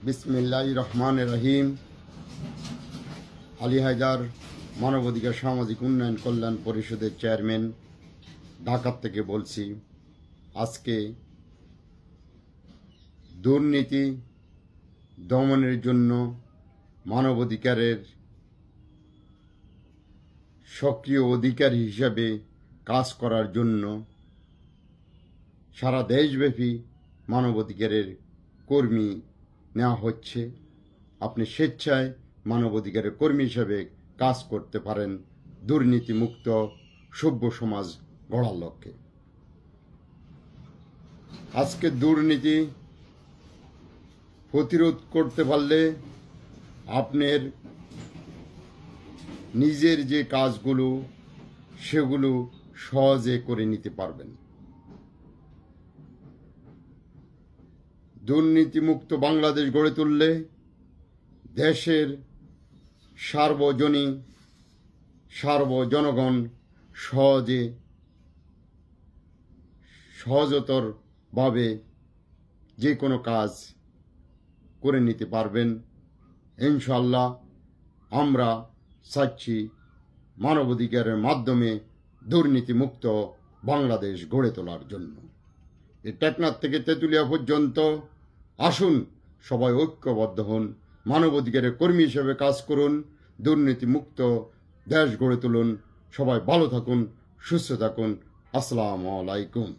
বিসমিল্লাহির রহমানির রহিম। আলী হায়দার, মানবাধিকার সামাজিক উন্নয়ন কল্যাণ পরিষদের চেয়ারম্যান, ঢাকা থেকে বলছি। আজকে দুর্নীতি দমনের জন্য মানবাধিকারের সক্রিয় অধিকারী হিসাবে কাজ করার জন্য সারা দেশব্যাপী মানবাধিকারের কর্মী নেওয়া হচ্ছে। আপনি স্বেচ্ছায় মানবাধিকারের কর্মী হিসেবে কাজ করতে পারেন দুর্নীতিমুক্ত সভ্য সমাজ গড়ার লক্ষ্যে। আজকে দুর্নীতি প্রতিরোধ করতে পারলে আপনার নিজের যে কাজগুলো সেগুলো সহজে করে নিতে পারবেন। দুর্নীতিমুক্ত বাংলাদেশ গড়ে তুললে দেশের সার্বজনগণ সহজতরভাবে যে কোনো কাজ করে নিতে পারবেন। ইনশাআল্লাহ আমরা চাচ্ছি মানবাধিকারের মাধ্যমে দুর্নীতিমুক্ত বাংলাদেশ গড়ে তোলার জন্য। এই টেকনাফ থেকে তেঁতুলিয়া পর্যন্ত আসুন, সবাই ঐক্যবদ্ধ হন, মানবাধিকারের কর্মী হিসেবে কাজ করুন, দুর্নীতিমুক্ত দেশ গড়ে তুলুন। সবাই ভালো থাকুন, সুস্থ থাকুন। আসসালামু আলাইকুম।